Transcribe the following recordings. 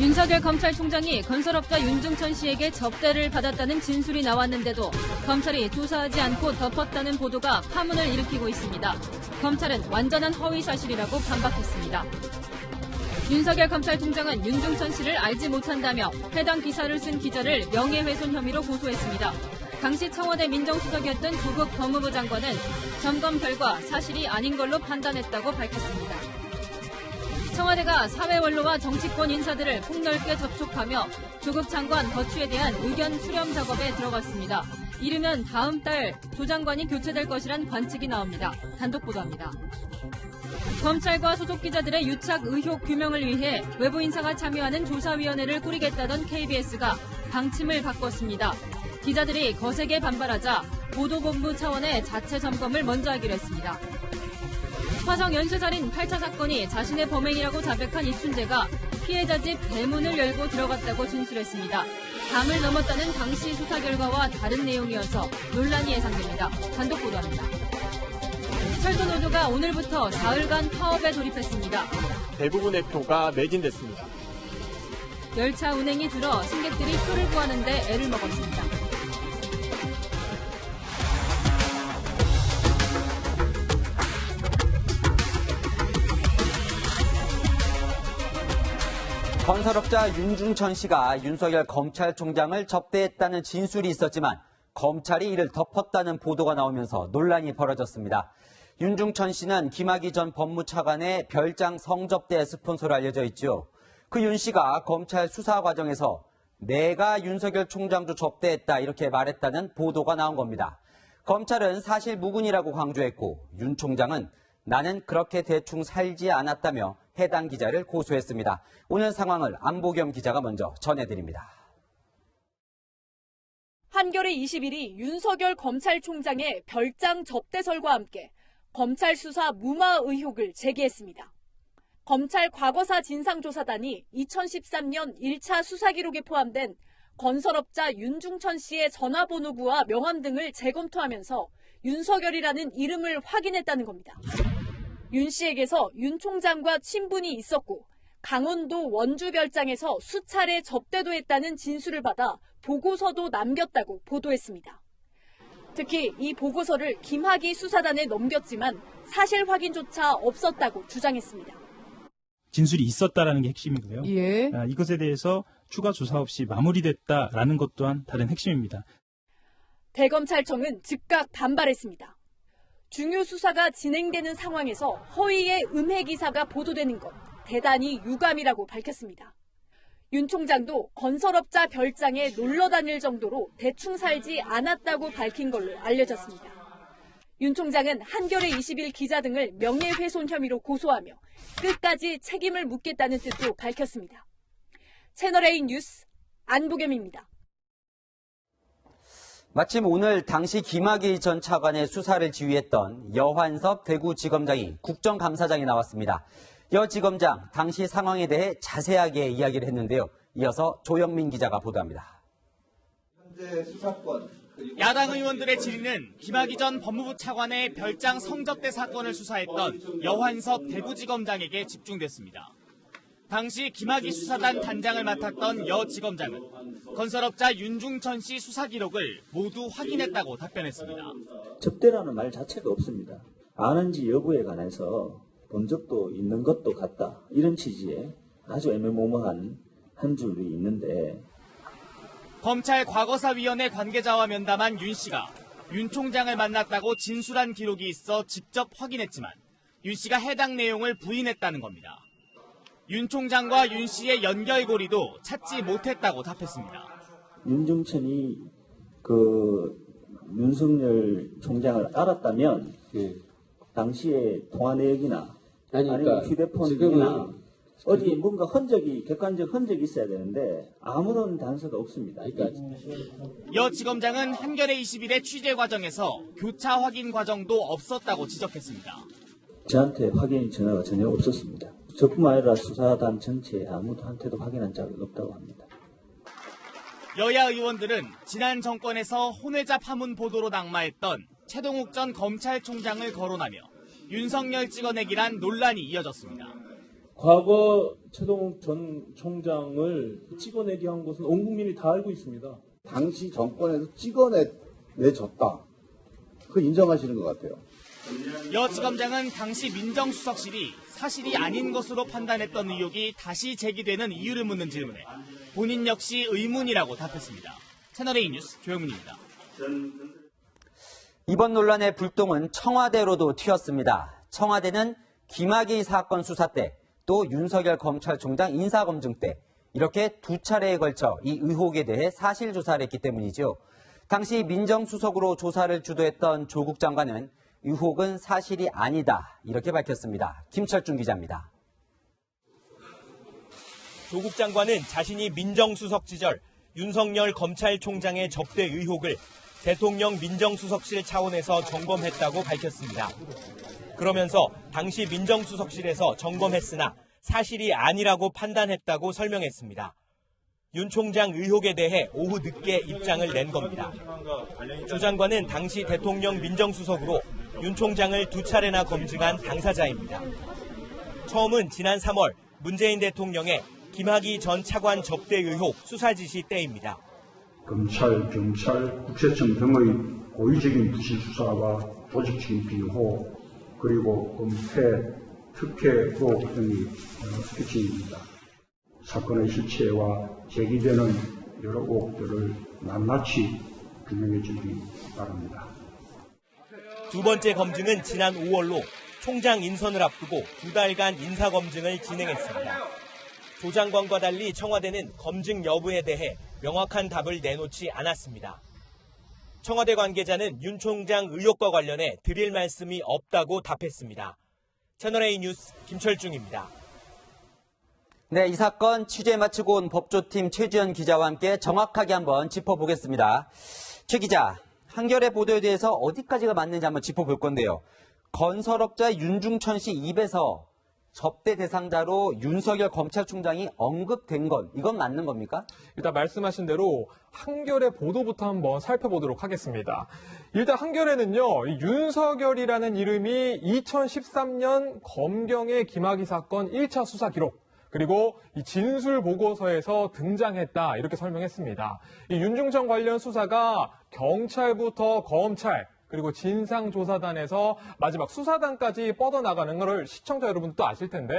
윤석열 검찰총장이 건설업자 윤중천 씨에게 접대를 받았다는 진술이 나왔는데도 검찰이 조사하지 않고 덮었다는 보도가 파문을 일으키고 있습니다. 검찰은 완전한 허위 사실이라고 반박했습니다. 윤석열 검찰총장은 윤중천 씨를 알지 못한다며 해당 기사를 쓴 기자를 명예훼손 혐의로 고소했습니다. 당시 청와대 민정수석이었던 조국 법무부 장관은 점검 결과 사실이 아닌 걸로 판단했다고 밝혔습니다. 청와대가 사회원로와 정치권 인사들을 폭넓게 접촉하며 조국 장관 거취에 대한 의견 수렴 작업에 들어갔습니다. 이르면 다음 달 조 장관이 교체될 것이란 관측이 나옵니다. 단독 보도합니다. 검찰과 소속 기자들의 유착 의혹 규명을 위해 외부 인사가 참여하는 조사위원회를 꾸리겠다던 KBS가 방침을 바꿨습니다. 기자들이 거세게 반발하자 보도본부 차원의 자체 점검을 먼저 하기로 했습니다. 화성 연쇄살인 8차 사건이 자신의 범행이라고 자백한 이춘재가 피해자 집 대문을 열고 들어갔다고 진술했습니다. 담을 넘었다는 당시 수사 결과와 다른 내용이어서 논란이 예상됩니다. 단독 보도합니다. 철도노조가 오늘부터 사흘간 파업에 돌입했습니다. 대부분의 표가 매진됐습니다. 열차 운행이 줄어 승객들이 표를 구하는 데 애를 먹었습니다. 건설업자 윤중천 씨가 윤석열 검찰총장을 접대했다는 진술이 있었지만 검찰이 이를 덮었다는 보도가 나오면서 논란이 벌어졌습니다. 윤중천 씨는 김학의 전 법무차관의 별장 성접대 스폰서로 알려져 있죠. 그 윤 씨가 검찰 수사 과정에서 내가 윤석열 총장도 접대했다 이렇게 말했다는 보도가 나온 겁니다. 검찰은 사실 무근이라고 강조했고 윤 총장은 나는 그렇게 대충 살지 않았다며 해당 기자를 고소했습니다. 오늘 상황을 안보겸 기자가 먼저 전해드립니다. 한겨레 21이 윤석열 검찰총장의 별장 접대설과 함께 검찰 수사 무마 의혹을 제기했습니다. 검찰 과거사 진상조사단이 2013년 1차 수사 기록에 포함된 건설업자 윤중천 씨의 전화번호부와 명함 등을 재검토하면서 윤석열이라는 이름을 확인했다는 겁니다. 윤 씨에게서 윤 총장과 친분이 있었고 강원도 원주 별장에서 수차례 접대도 했다는 진술을 받아 보고서도 남겼다고 보도했습니다. 특히 이 보고서를 김학의 수사단에 넘겼지만 사실 확인조차 없었다고 주장했습니다. 진술이 있었다라는 게 핵심이고요. 예. 이것에 대해서 추가 조사 없이 마무리됐다라는 것 또한 다른 핵심입니다. 대검찰청은 즉각 반발했습니다. 중요 수사가 진행되는 상황에서 허위의 음해 기사가 보도되는 것 대단히 유감이라고 밝혔습니다. 윤 총장도 건설업자 별장에 놀러 다닐 정도로 대충 살지 않았다고 밝힌 걸로 알려졌습니다. 윤 총장은 한겨레 21 기자 등을 명예훼손 혐의로 고소하며 끝까지 책임을 묻겠다는 뜻도 밝혔습니다. 채널A 뉴스 안보겸입니다. 마침 오늘 당시 김학의 전 차관의 수사를 지휘했던 여환섭 대구지검장이 국정감사장에 나왔습니다. 여 지검장 당시 상황에 대해 자세하게 이야기를 했는데요. 이어서 조영민 기자가 보도합니다. 현재 수사권 야당 의원들의 질의는 김학의 전 법무부 차관의 별장 성접대 사건을 수사했던 여환섭 대구지검장에게 집중됐습니다. 당시 김학의 수사단 단장을 맡았던 여 지검장은 건설업자 윤중천 씨 수사 기록을 모두 확인했다고 답변했습니다. 접대라는 말 자체가 없습니다. 아는지 여부에 관해서 본 적도 있는 것도 같다. 이런 취지의 아주 애매모호한 한 줄이 있는데 검찰 과거사위원회 관계자와 면담한 윤 씨가 윤 총장을 만났다고 진술한 기록이 있어 직접 확인했지만 윤 씨가 해당 내용을 부인했다는 겁니다. 윤 총장과 윤 씨의 연결고리도 찾지 못했다고 답했습니다. 윤중천이 윤석열 총장을 알았다면 당시에 통화 내역이나 아니면 휴대폰이나 어디에 뭔가 객관적 흔적이 있어야 되는데 아무런 단서가 없습니다. 여 지검장은 한겨레 21의 취재 과정에서 교차 확인 과정도 없었다고 지적했습니다. 저한테 확인 전화가 전혀 없었습니다. 저뿐만 아니라 수사단 전체에 아무한테도 확인한 적이 없다고 합니다. 여야 의원들은 지난 정권에서 혼외자 파문 보도로 낙마했던 최동욱 전 검찰총장을 거론하며 윤석열 찍어내기란 논란이 이어졌습니다. 과거 최동욱 전 총장을 찍어내게 한 것은 온 국민이 다 알고 있습니다. 당시 정권에서 찍어내줬다. 그거 인정하시는 것 같아요. 여 지검장은 당시 민정수석실이 사실이 아닌 것으로 판단했던 의혹이 다시 제기되는 이유를 묻는 질문에 본인 역시 의문이라고 답했습니다. 채널A 뉴스 조영민입니다. 이번 논란의 불똥은 청와대로도 튀었습니다. 청와대는 김학의 사건 수사 때, 또 윤석열 검찰총장 인사검증 때 이렇게 두 차례에 걸쳐 이 의혹에 대해 사실 조사를 했기 때문이죠. 당시 민정수석으로 조사를 주도했던 조국 장관은 의혹은 사실이 아니다 이렇게 밝혔습니다. 김철중 기자입니다. 조국 장관은 자신이 민정수석 시절 윤석열 검찰총장의 접대 의혹을 대통령 민정수석실 차원에서 점검했다고 밝혔습니다. 그러면서 당시 민정수석실에서 점검했으나 사실이 아니라고 판단했다고 설명했습니다. 윤 총장 의혹에 대해 오후 늦게 입장을 낸 겁니다. 조 장관은 당시 대통령 민정수석으로 윤 총장을 두 차례나 검증한 당사자입니다. 처음은 지난 3월 문재인 대통령의 김학의 전 차관 접대 의혹 수사 지시 때입니다. 검찰, 경찰, 국세청 등의 고의적인 부실 수사와 조직적인 비호, 그리고 은폐, 특혜로 등의 핵심입니다. 사건의 실체와 제기되는 여러 의혹들을 낱낱이 규명해 주기 바랍니다. 두 번째 검증은 지난 5월로 총장 인선을 앞두고 2달간 인사검증을 진행했습니다. 조 장관과 달리 청와대는 검증 여부에 대해 명확한 답을 내놓지 않았습니다. 청와대 관계자는 윤 총장 의혹과 관련해 드릴 말씀이 없다고 답했습니다. 채널A 뉴스 김철중입니다. 네, 이 사건 취재 마치고 온 법조팀 최주연 기자와 함께 정확하게 한번 짚어보겠습니다. 최 기자, 한겨레 보도에 대해서 어디까지가 맞는지 한번 짚어볼 건데요. 건설업자 윤중천 씨 입에서 접대 대상자로 윤석열 검찰총장이 언급된 건 이건 맞는 겁니까? 일단 말씀하신 대로 한겨레 보도부터 한번 살펴보도록 하겠습니다. 일단 한겨레는요, 윤석열이라는 이름이 2013년 검경의 김학의 사건 1차 수사 기록, 그리고 이 진술 보고서에서 등장했다 이렇게 설명했습니다. 이 윤중천 관련 수사가 경찰부터 검찰, 그리고 진상조사단에서 마지막 수사단까지 뻗어나가는 것을 시청자 여러분도 아실 텐데,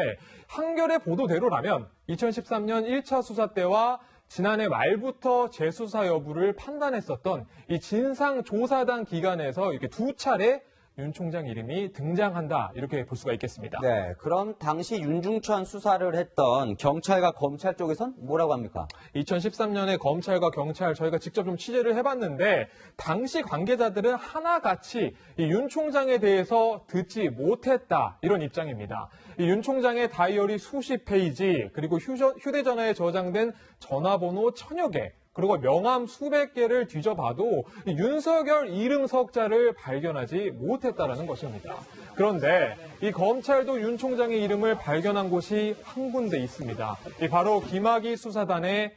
한겨레 보도대로라면 2013년 1차 수사 때와 지난해 말부터 재수사 여부를 판단했었던 이 진상조사단 기관에서 이렇게 두 차례 윤 총장 이름이 등장한다 이렇게 볼 수가 있겠습니다. 네, 그럼 당시 윤중천 수사를 했던 경찰과 검찰 쪽에선 뭐라고 합니까? 2013년에 검찰과 경찰 저희가 직접 좀 취재를 해봤는데 당시 관계자들은 하나같이 이 윤 총장에 대해서 듣지 못했다 이런 입장입니다. 이 윤 총장의 다이어리 수십 페이지, 그리고 휴대전화에 저장된 전화번호 1000여 개, 그리고 명함 수백 개를 뒤져봐도 윤석열 이름 석자를 발견하지 못했다라는 것입니다. 그런데 이 검찰도 윤 총장의 이름을 발견한 곳이 한 군데 있습니다. 바로 김학의 수사단의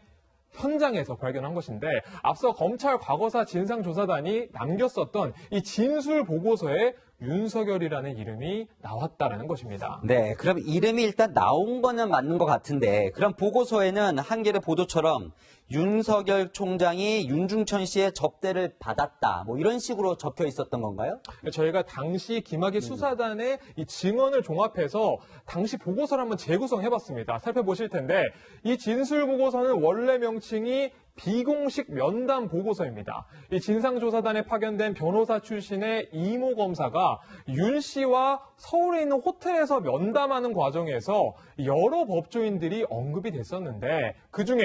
현장에서 발견한 것인데, 앞서 검찰 과거사 진상조사단이 남겼었던 이 진술 보고서에 윤석열이라는 이름이 나왔다라는 것입니다. 네, 그럼 이름이 일단 나온 거는 맞는 것 같은데, 그럼 보고서에는 한겨레 보도처럼 윤석열 총장이 윤중천 씨의 접대를 받았다, 뭐 이런 식으로 적혀 있었던 건가요? 저희가 당시 김학의 수사단의 이 증언을 종합해서 당시 보고서를 한번 재구성해봤습니다. 살펴보실 텐데, 이 진술 보고서는 원래 명칭이 비공식 면담 보고서입니다. 이 진상조사단에 파견된 변호사 출신의 이모 검사가 윤 씨와 서울에 있는 호텔에서 면담하는 과정에서 여러 법조인들이 언급이 됐었는데, 그중에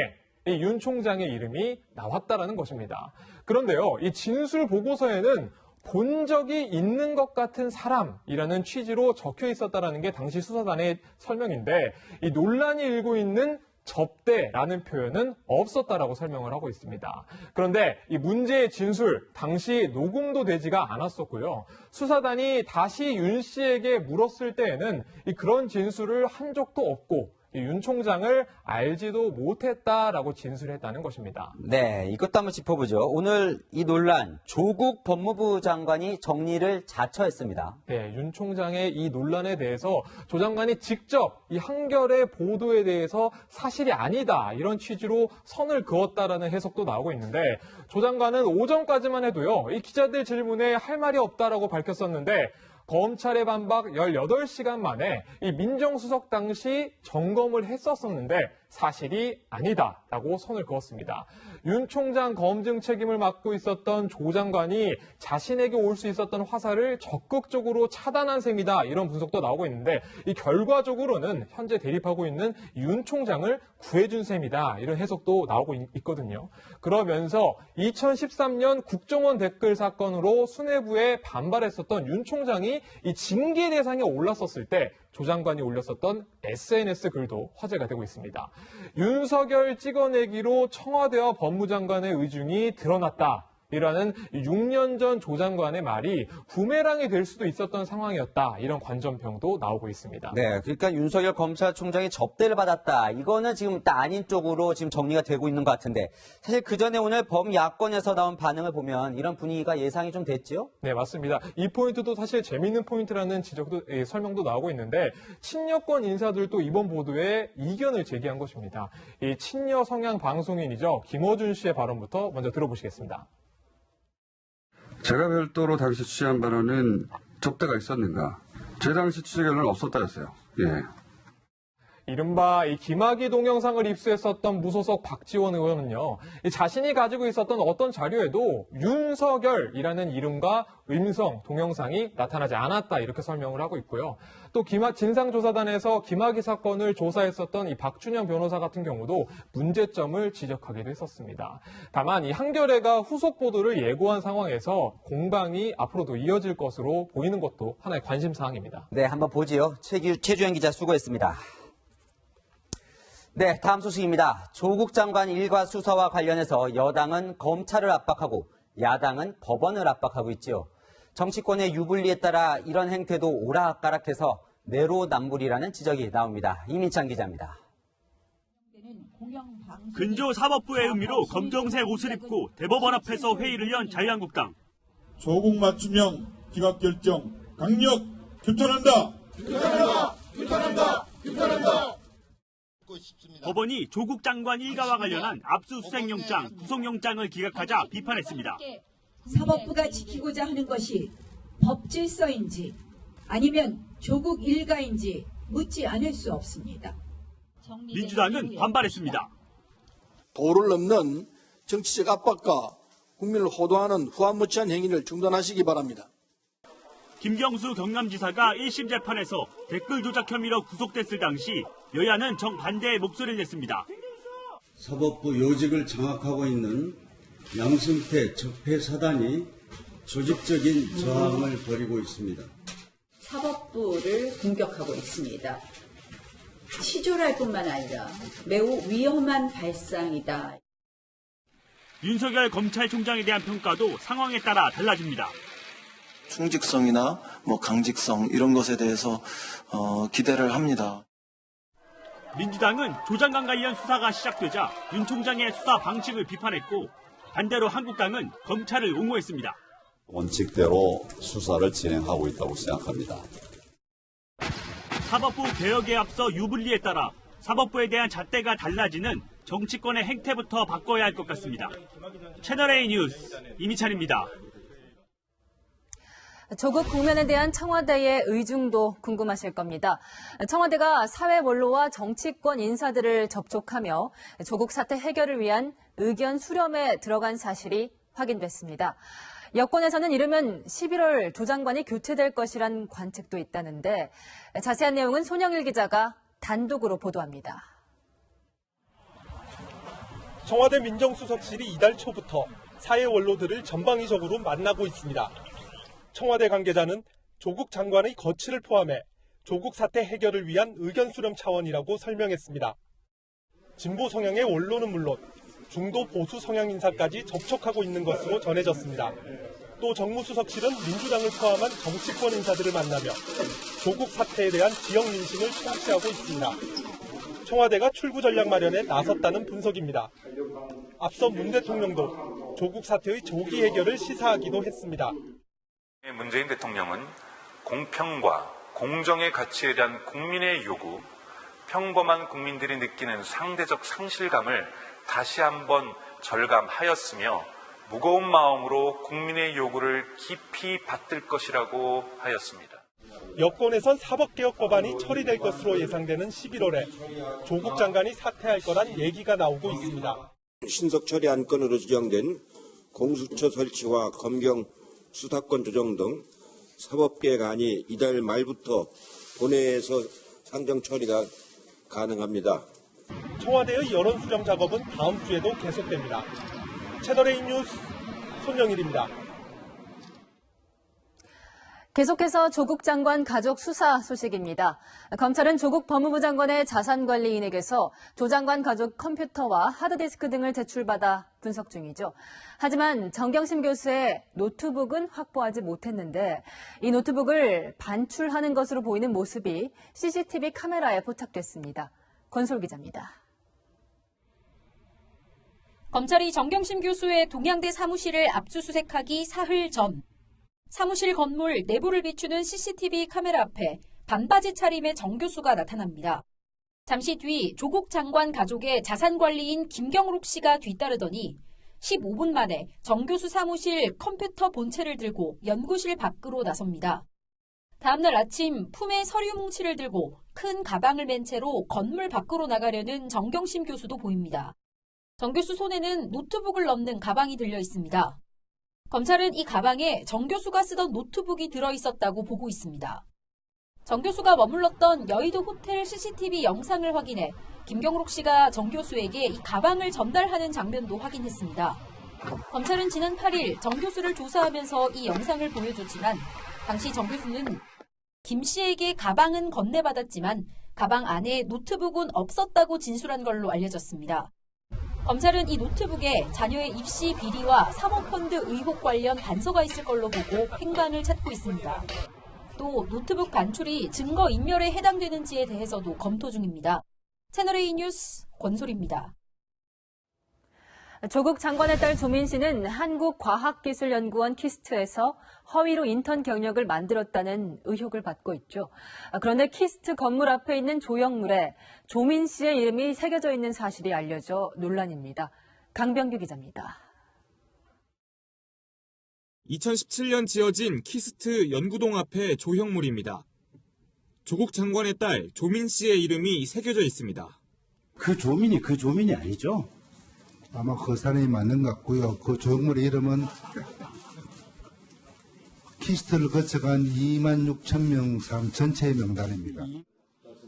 이 윤 총장의 이름이 나왔다라는 것입니다. 그런데요, 이 진술 보고서에는 본 적이 있는 것 같은 사람이라는 취지로 적혀 있었다라는 게 당시 수사단의 설명인데, 이 논란이 일고 있는 접대라는 표현은 없었다라고 설명을 하고 있습니다. 그런데 이 문제의 진술 당시 녹음도 되지가 않았었고요. 수사단이 다시 윤 씨에게 물었을 때에는 그런 진술을 한 적도 없고 윤 총장을 알지도 못했다라고 진술했다는 것입니다. 네, 이것도 한번 짚어보죠. 오늘 이 논란, 조국 법무부 장관이 정리를 자처했습니다. 네, 윤 총장의 이 논란에 대해서 조 장관이 직접 이 한겨레 보도에 대해서 사실이 아니다 이런 취지로 선을 그었다라는 해석도 나오고 있는데 조 장관은 오전까지만 해도요, 이 기자들 질문에 할 말이 없다라고 밝혔었는데 검찰의 반박 18시간 만에 이 민정수석 당시 점검을 했었었는데 사실이 아니다라고 선을 그었습니다. 윤 총장 검증 책임을 맡고 있었던 조 장관이 자신에게 올 수 있었던 화살을 적극적으로 차단한 셈이다 이런 분석도 나오고 있는데 이 결과적으로는 현재 대립하고 있는 윤 총장을 구해준 셈이다 이런 해석도 나오고 있거든요. 그러면서 2013년 국정원 댓글 사건으로 수뇌부에 반발했었던 윤 총장이 이 징계 대상에 올랐었을 때 조 장관이 올렸었던 SNS 글도 화제가 되고 있습니다. 윤석열 찍어내기로 청와대와 법무장관의 의중이 드러났다. 이라는 6년 전 조 장관의 말이 부메랑이 될 수도 있었던 상황이었다. 이런 관전평도 나오고 있습니다. 네, 그러니까 윤석열 검찰총장이 접대를 받았다. 이거는 지금 딱 아닌 쪽으로 지금 정리가 되고 있는 것 같은데 사실 그 전에 오늘 범야권에서 나온 반응을 보면 이런 분위기가 예상이 좀 됐죠? 네, 맞습니다. 이 포인트도 사실 재미있는 포인트라는 지적도 설명도 나오고 있는데 친여권 인사들도 이번 보도에 이견을 제기한 것입니다. 이 친여 성향 방송인이죠. 김어준 씨의 발언부터 먼저 들어보시겠습니다. 제가 별도로 당시 취재한 바로는 접대가 있었는가? 제 당시 취재 결론은 없었다였어요. 예. 이른바 이 김학의 동영상을 입수했었던 무소속 박지원 의원은요, 자신이 가지고 있었던 어떤 자료에도 윤석열이라는 이름과 음성, 동영상이 나타나지 않았다 이렇게 설명을 하고 있고요. 또 진상조사단에서 김학의 사건을 조사했었던 이 박준영 변호사 같은 경우도 문제점을 지적하기도 했었습니다. 다만 이 한겨레가 후속 보도를 예고한 상황에서 공방이 앞으로도 이어질 것으로 보이는 것도 하나의 관심 사항입니다. 네, 한번 보지요. 최주영 기자 수고했습니다. 네, 다음 소식입니다. 조국 장관 일과 수사와 관련해서 여당은 검찰을 압박하고 야당은 법원을 압박하고 있죠. 정치권의 유불리에 따라 이런 행태도 오락가락해서 내로남불이라는 지적이 나옵니다. 이민찬 기자입니다. 근조 사법부의 의미로 검정색 옷을 입고 대법원 앞에서 회의를 연 자유한국당. 조국 맞춤형 기각결정 강력 규탄한다. 규탄한다. 규탄한다. 규탄한다. 법원이 조국 장관 일가와 관련한 압수수색영장, 구속영장을 기각하자 비판했습니다. 사법부가 지키고자 하는 것이 법질서인지 아니면 조국 일가인지 묻지 않을 수 없습니다. 민주당은 반발했습니다. 도를 넘는 정치적 압박과 국민을 호도하는 후안무치한 행위를 중단하시기 바랍니다. 김경수 경남지사가 1심 재판에서 댓글 조작 혐의로 구속됐을 당시 여야는 정반대의 목소리를 냈습니다. 사법부 요직을 장악하고 있는 양승태 적폐사단이 조직적인 저항을 벌이고 있습니다. 사법부를 공격하고 있습니다. 치졸할 뿐만 아니라 매우 위험한 발상이다. 윤석열 검찰총장에 대한 평가도 상황에 따라 달라집니다. 충직성이나 강직성 이런 것에 대해서 기대를 합니다. 민주당은 조 장관 관련 수사가 시작되자 윤 총장의 수사 방식을 비판했고 반대로 한국당은 검찰을 옹호했습니다. 원칙대로 수사를 진행하고 있다고 생각합니다. 사법부 개혁에 앞서 유불리에 따라 사법부에 대한 잣대가 달라지는 정치권의 행태부터 바꿔야 할 것 같습니다. 채널A 뉴스 이미찬입니다. 조국 국면에 대한 청와대의 의중도 궁금하실 겁니다. 청와대가 사회 원로와 정치권 인사들을 접촉하며 조국 사태 해결을 위한 의견 수렴에 들어간 사실이 확인됐습니다. 여권에서는 이르면 11월 조 장관이 교체될 것이란 관측도 있다는데 자세한 내용은 손영일 기자가 단독으로 보도합니다. 청와대 민정수석실이 이달 초부터 사회 원로들을 전방위적으로 만나고 있습니다. 청와대 관계자는 조국 장관의 거취를 포함해 조국 사태 해결을 위한 의견 수렴 차원이라고 설명했습니다. 진보 성향의 원로는 물론 중도 보수 성향 인사까지 접촉하고 있는 것으로 전해졌습니다. 또 정무수석실은 민주당을 포함한 정치권 인사들을 만나며 조국 사태에 대한 지역 민심을 청취하고 있습니다. 청와대가 출구 전략 마련에 나섰다는 분석입니다. 앞서 문 대통령도 조국 사태의 조기 해결을 시사하기도 했습니다. 문재인 대통령은 공평과 공정의 가치에 대한 국민의 요구, 평범한 국민들이 느끼는 상대적 상실감을 다시 한번 절감하였으며 무거운 마음으로 국민의 요구를 깊이 받들 것이라고 하였습니다. 여권에선 사법개혁 법안이 처리될 것으로 예상되는 11월에 조국 장관이 사퇴할 거란 얘기가 나오고 있습니다. 신속 처리 안건으로 지정된 공수처 설치와 검경 수사권 조정 등 사법개혁안이 이달 말부터 본회의에서 상정 처리가 가능합니다. 청와대의 여론수정 작업은 다음 주에도 계속됩니다. 채널A 뉴스 손영일입니다. 계속해서 조국 장관 가족 수사 소식입니다. 검찰은 조국 법무부 장관의 자산관리인에게서 조 장관 가족 컴퓨터와 하드디스크 등을 제출받아 분석 중이죠. 하지만 정경심 교수의 노트북은 확보하지 못했는데 이 노트북을 반출하는 것으로 보이는 모습이 CCTV 카메라에 포착됐습니다. 권솔 기자입니다. 검찰이 정경심 교수의 동양대 사무실을 압수수색하기 사흘 전 사무실 건물 내부를 비추는 CCTV 카메라 앞에 반바지 차림의 정 교수가 나타납니다. 잠시 뒤 조국 장관 가족의 자산관리인 김경록 씨가 뒤따르더니 15분 만에 정 교수 사무실 컴퓨터 본체를 들고 연구실 밖으로 나섭니다. 다음날 아침 품에 서류 뭉치를 들고 큰 가방을 맨 채로 건물 밖으로 나가려는 정경심 교수도 보입니다. 정 교수 손에는 노트북을 넣는 가방이 들려 있습니다. 검찰은 이 가방에 정 교수가 쓰던 노트북이 들어있었다고 보고 있습니다. 정 교수가 머물렀던 여의도 호텔 CCTV 영상을 확인해 김경록 씨가 정 교수에게 이 가방을 전달하는 장면도 확인했습니다. 검찰은 지난 8일 정 교수를 조사하면서 이 영상을 보여줬지만 당시 정 교수는 김 씨에게 가방은 건네받았지만 가방 안에 노트북은 없었다고 진술한 걸로 알려졌습니다. 검찰은 이 노트북에 자녀의 입시 비리와 사모펀드 의혹 관련 단서가 있을 걸로 보고 행방을 찾고 있습니다. 또 노트북 반출이 증거인멸에 해당되는지에 대해서도 검토 중입니다. 채널A 뉴스 권솔입니다. 조국 장관의 딸 조민 씨는 한국과학기술연구원 키스트에서 허위로 인턴 경력을 만들었다는 의혹을 받고 있죠. 그런데 키스트 건물 앞에 있는 조형물에 조민 씨의 이름이 새겨져 있는 사실이 알려져 논란입니다. 강병규 기자입니다. 2017년 지어진 키스트 연구동 앞의 조형물입니다. 조국 장관의 딸 조민 씨의 이름이 새겨져 있습니다. 그 조민이 아니죠? 아마 그 사람이 맞는 것 같고요. 그 조형물의 이름은 키스트를 거쳐간 26,000명 사람 전체의 명단입니다.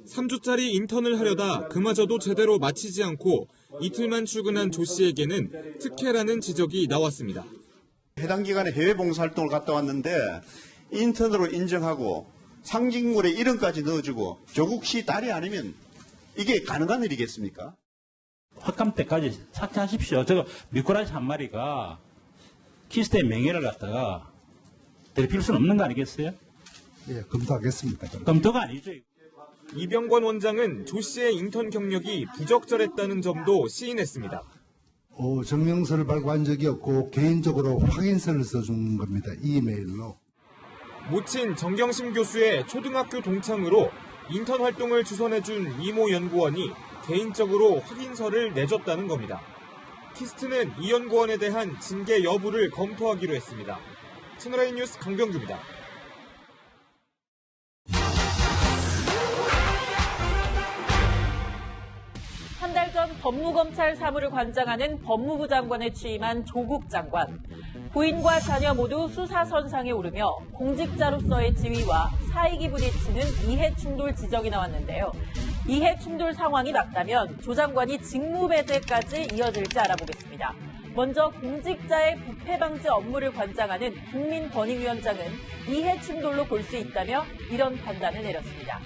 3주짜리 인턴을 하려다 그마저도 제대로 마치지 않고 이틀만 출근한 조 씨에게는 특혜라는 지적이 나왔습니다. 해당 기간에 해외 봉사활동을 갔다 왔는데 인턴으로 인정하고 상징물에 이름까지 넣어주고 조국 씨 딸이 아니면 이게 가능한 일이겠습니까? 확감 때까지 사퇴하십시오. 저 미꾸라지 한 마리가 키스트의 명예를 갖다가 대필 수는 없는 거 아니겠어요? 예, 검토하겠습니다. 검토가 아니죠. 이병권 원장은 조 씨의 인턴 경력이 부적절했다는 점도 시인했습니다. 증명서를 발부한 적이 없고 개인적으로 확인서를 써준 겁니다. 이메일로. 모친 정경심 교수의 초등학교 동창으로 인턴 활동을 주선해준 이모 연구원이 개인적으로 확인서를 내줬다는 겁니다. 키스트는 이 연구원에 대한 징계 여부를 검토하기로 했습니다. 채널A 뉴스 강병규입니다. 한 달 전 법무검찰 사무를 관장하는 법무부 장관에 취임한 조국 장관. 부인과 자녀 모두 수사선상에 오르며 공직자로서의 지위와 사익이 부딪히는 이해충돌 지적이 나왔는데요. 이해충돌 상황이 맞다면 조 장관이 직무배제까지 이어질지 알아보겠습니다. 먼저 공직자의 부패 방지 업무를 관장하는 국민권익위원장은 이해충돌로 볼 수 있다며 이런 판단을 내렸습니다.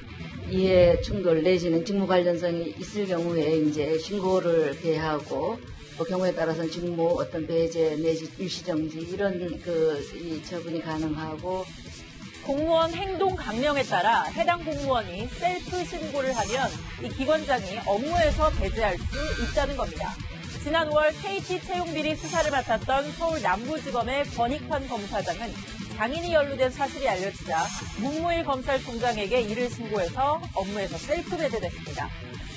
이해충돌 내지는 직무 관련성이 있을 경우에 이제 신고를 개하고 그 경우에 따라서는 직무 어떤 배제 내지 일시정지 이런 이 처분이 가능하고 공무원 행동 강령에 따라 해당 공무원이 셀프 신고를 하면 이 기관장이 업무에서 배제할 수 있다는 겁니다. 지난 5월 KT 채용 비리 수사를 맡았던 서울 남부지검의 권익환 검사장은 장인이 연루된 사실이 알려지자 문무일 검찰총장에게 이를 신고해서 업무에서 셀프 배제됐습니다.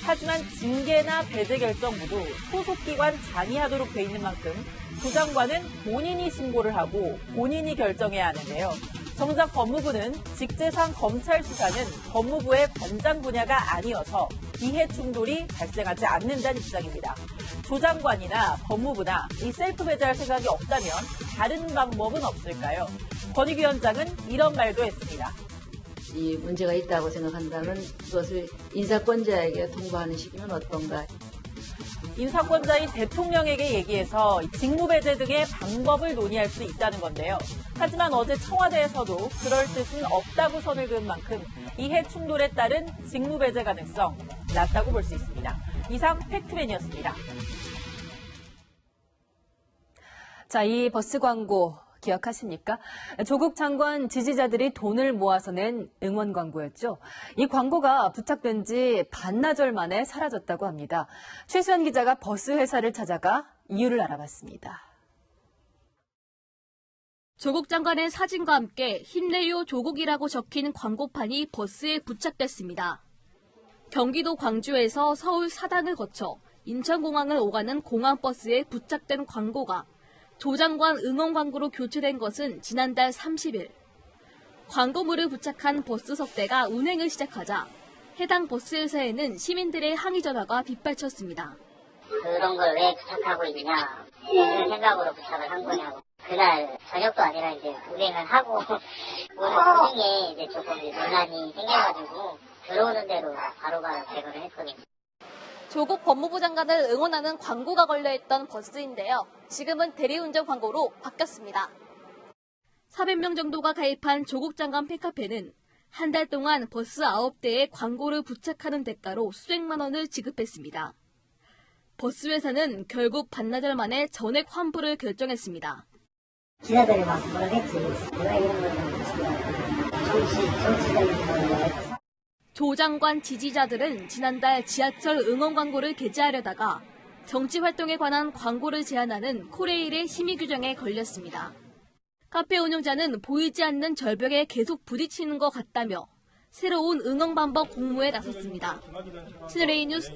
하지만 징계나 배제 결정 모두 소속기관 장이 하도록 돼 있는 만큼 부 장관은 본인이 신고를 하고 본인이 결정해야 하는데요. 정작 법무부는 직제상 검찰 수사는 법무부의 관장 분야가 아니어서 이해 충돌이 발생하지 않는다는 입장입니다. 조 장관이나 법무부나 이 셀프 배제할 생각이 없다면 다른 방법은 없을까요? 권익위원장은 이런 말도 했습니다. 이 문제가 있다고 생각한다면 그것을 인사권자에게 통보하는 시기는 어떤가? 인사권자인 대통령에게 얘기해서 직무배제 등의 방법을 논의할 수 있다는 건데요. 하지만 어제 청와대에서도 그럴 뜻은 없다고 선을 그은 만큼 이해 충돌에 따른 직무배제 가능성 낮다고 볼 수 있습니다. 이상 팩트맨이었습니다. 자, 이 버스 광고 기억하십니까? 조국 장관 지지자들이 돈을 모아서 낸 응원 광고였죠. 이 광고가 부착된 지 반나절 만에 사라졌다고 합니다. 최수연 기자가 버스 회사를 찾아가 이유를 알아봤습니다. 조국 장관의 사진과 함께 힘내요 조국이라고 적힌 광고판이 버스에 부착됐습니다. 경기도 광주에서 서울 사당을 거쳐 인천공항을 오가는 공항버스에 부착된 광고가 조 장관 응원 광고로 교체된 것은 지난달 30일. 광고물을 부착한 버스 석 대가 운행을 시작하자 해당 버스 회사에는 시민들의 항의 전화가 빗발쳤습니다. 그런 걸 왜 부착하고 있냐, 무슨 생각으로 부착을 한 거냐고. 그날 저녁도 아니라 이제 운행을 하고 오늘 도중에 이제 조금 논란이 생겨가지고 들어오는 대로 바로바로 제거를 했거든요. 조국 법무부 장관을 응원하는 광고가 걸려있던 버스인데요. 지금은 대리운전 광고로 바뀌었습니다. 400명 정도가 가입한 조국 장관 팬카페는 한 달 동안 버스 9대에 광고를 부착하는 대가로 수백만 원을 지급했습니다. 버스 회사는 결국 반나절 만에 전액 환불을 결정했습니다. 기자들이 막 뭐라 했지. 내가 이런 걸 정치가 조 장관 지지자들은 지난달 지하철 응원 광고를 게재하려다가 정치 활동에 관한 광고를 제한하는 코레일의 심의 규정에 걸렸습니다. 카페 운영자는 보이지 않는 절벽에 계속 부딪히는 것 같다며 새로운 응원 방법 공모에 나섰습니다. 채널A 뉴스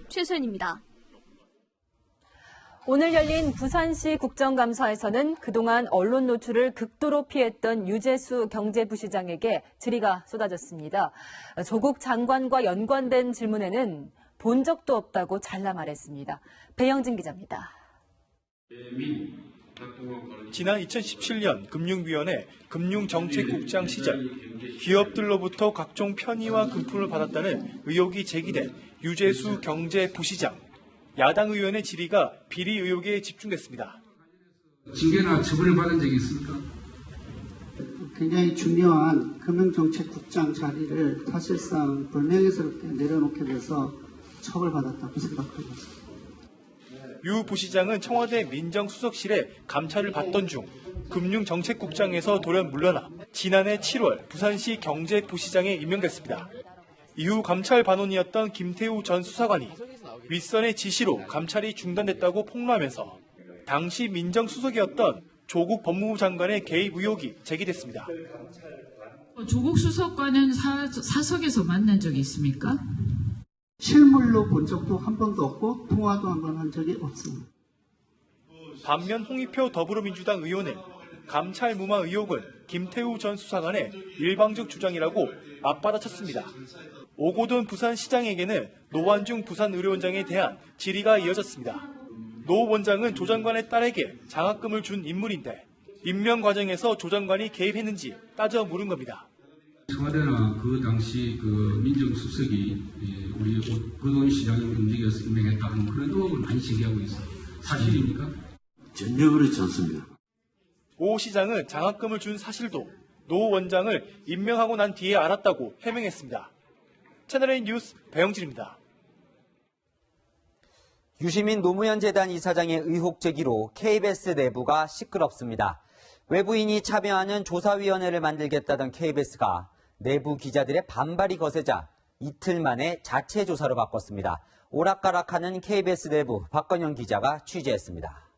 최수연입니다. 오늘 열린 부산시 국정감사에서는 그동안 언론 노출을 극도로 피했던 유재수 경제부시장에게 질의가 쏟아졌습니다. 조국 장관과 연관된 질문에는 본 적도 없다고 잘라 말했습니다. 배영진 기자입니다. 지난 2017년 금융위원회 금융정책국장 시절 기업들로부터 각종 편의와 금품을 받았다는 의혹이 제기된 유재수 경제부시장. 야당 의원의 질의가 비리 의혹에 집중됐습니다. 징계나 처벌을 받은 적이 있습니까? 굉장히 중요한 금융정책국장 자리를 사실상 불명예스럽게 내려놓게 돼서 처벌받았다고 생각합니다. 유 부시장은 청와대 민정수석실에 감찰을 받던 중 금융정책국장에서 돌연 물러나 지난해 7월 부산시 경제부시장에 임명됐습니다. 이후 감찰 반원이었던 김태우 전 수사관이 윗선의 지시로 감찰이 중단됐다고 폭로하면서 당시 민정수석이었던 조국 법무부 장관의 개입 의혹이 제기됐습니다. 조국 수석과는 사석에서 만난 적이 있습니까? 실물로 본 적도 한 번도 없고 통화도 한 번 한 적이 없습니다. 반면 홍익표 더불어민주당 의원은 감찰 무마 의혹은 김태우 전 수사관의 일방적 주장이라고 맞받아쳤습니다. 오고돈 부산시장에게는 노완중 부산의료원장에 대한 질의가 이어졌습니다. 노 원장은 조 장관의 딸에게 장학금을 준 인물인데 임명 과정에서 조 장관이 개입했는지 따져 물은 겁니다. 청와대나 그 당시 그 민정수석이 우리 오고돈 시장을 움직여서 임명했다는 그런 의혹을 많이 제기하고 있어요. 사실입니까? 전혀 그렇지 않습니다. 오 시장은 장학금을 준 사실도 노 원장을 임명하고 난 뒤에 알았다고 해명했습니다. 채널A 뉴스 배영진입니다. 유시민 노무현재단 이사장의 의혹 제기로 KBS 내부가 시끄럽습니다. 외부인이 참여하는 조사위원회를 만들겠다던 KBS가 내부 기자들의 반발이 거세자 이틀 만에 자체 조사로 바꿨습니다. 오락가락하는 KBS 내부 박건영 기자가 취재했습니다.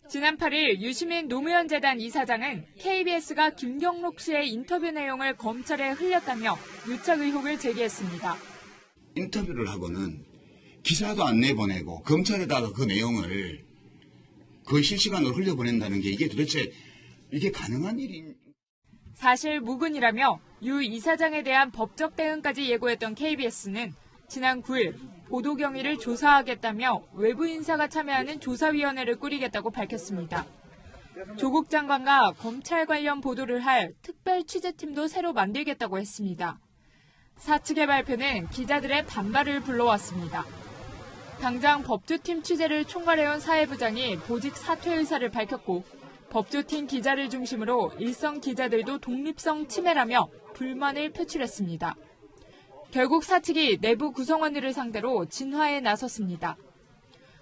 지난 8일 유시민 노무현 재단 이사장은 KBS가 김경록 씨의 인터뷰 내용을 검찰에 흘렸다며 유착 의혹을 제기했습니다. 인터뷰를 하고는 기사도 안 내보내고 검찰에다가 그 내용을 거의 실시간으로 흘려보낸다는 게 이게 도대체 이게 가능한 일인? 사실 무근이라며 유 이사장에 대한 법적 대응까지 예고했던 KBS는 지난 9일 보도 경위를 조사하겠다며 외부 인사가 참여하는 조사위원회를 꾸리겠다고 밝혔습니다. 조국 장관과 검찰 관련 보도를 할 특별 취재팀도 새로 만들겠다고 했습니다. 사측의 발표는 기자들의 반발을 불러왔습니다. 당장 법조팀 취재를 총괄해온 사회부장이 보직 사퇴 의사를 밝혔고 법조팀 기자를 중심으로 일선 기자들도 독립성 침해라며 불만을 표출했습니다. 결국 사측이 내부 구성원들을 상대로 진화에 나섰습니다.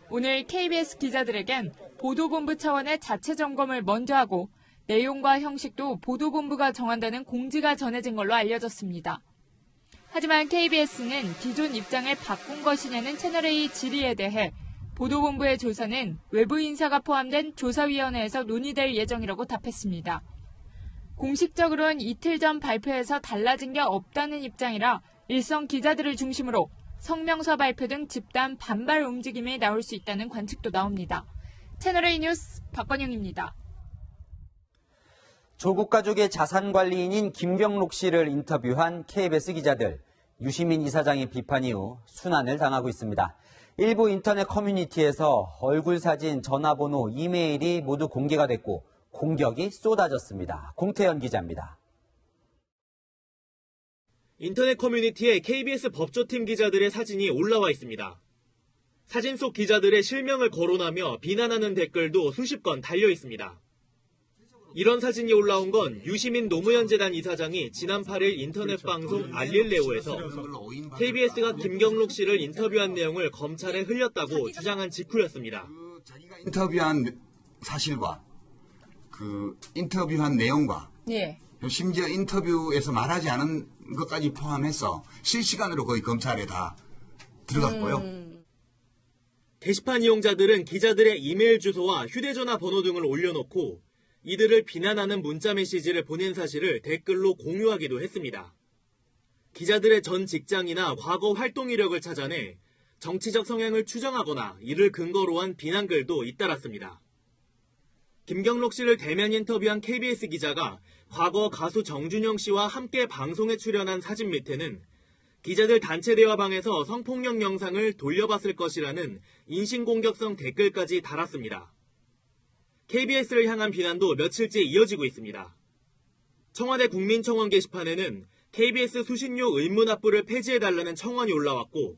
오늘 KBS 기자들에겐 보도본부 차원의 자체 점검을 먼저 하고 내용과 형식도 보도본부가 정한다는 공지가 전해진 걸로 알려졌습니다. 하지만 KBS는 기존 입장을 바꾼 것이냐는 채널A 질의에 대해 보도본부의 조사는 외부 인사가 포함된 조사위원회에서 논의될 예정이라고 답했습니다. 공식적으로는 이틀 전 발표에서 달라진 게 없다는 입장이라 일선 기자들을 중심으로 성명서 발표 등 집단 반발 움직임이 나올 수 있다는 관측도 나옵니다. 채널A 뉴스 박건영입니다. 조국 가족의 자산관리인인 김경록 씨를 인터뷰한 KBS 기자들. 유시민 이사장의 비판 이후 순환을 당하고 있습니다. 일부 인터넷 커뮤니티에서 얼굴 사진, 전화번호, 이메일이 모두 공개가 됐고 공격이 쏟아졌습니다. 공태현 기자입니다. 인터넷 커뮤니티에 KBS 법조팀 기자들의 사진이 올라와 있습니다. 사진 속 기자들의 실명을 거론하며 비난하는 댓글도 수십 건 달려 있습니다. 이런 사진이 올라온 건 유시민 노무현 재단 이사장이 지난 8일 인터넷 방송 알릴레오에서 KBS가 김경록 씨를 인터뷰한 내용을 검찰에 흘렸다고 주장한 직후였습니다. 인터뷰한 사실과 그 인터뷰한 내용과 심지어 인터뷰에서 말하지 않은 것까지 포함해서 실시간으로 거의 검찰에 다 들어갔고요. 게시판 이용자들은 기자들의 이메일 주소와 휴대전화 번호 등을 올려놓고 이들을 비난하는 문자 메시지를 보낸 사실을 댓글로 공유하기도 했습니다. 기자들의 전 직장이나 과거 활동 이력을 찾아내 정치적 성향을 추정하거나 이를 근거로 한 비난글도 잇따랐습니다. 김경록 씨를 대면 인터뷰한 KBS 기자가 과거 가수 정준영 씨와 함께 방송에 출연한 사진 밑에는 기자들 단체 대화방에서 성폭력 영상을 돌려봤을 것이라는 인신공격성 댓글까지 달았습니다. KBS를 향한 비난도 며칠째 이어지고 있습니다. 청와대 국민청원 게시판에는 KBS 수신료 의무 납부를 폐지해달라는 청원이 올라왔고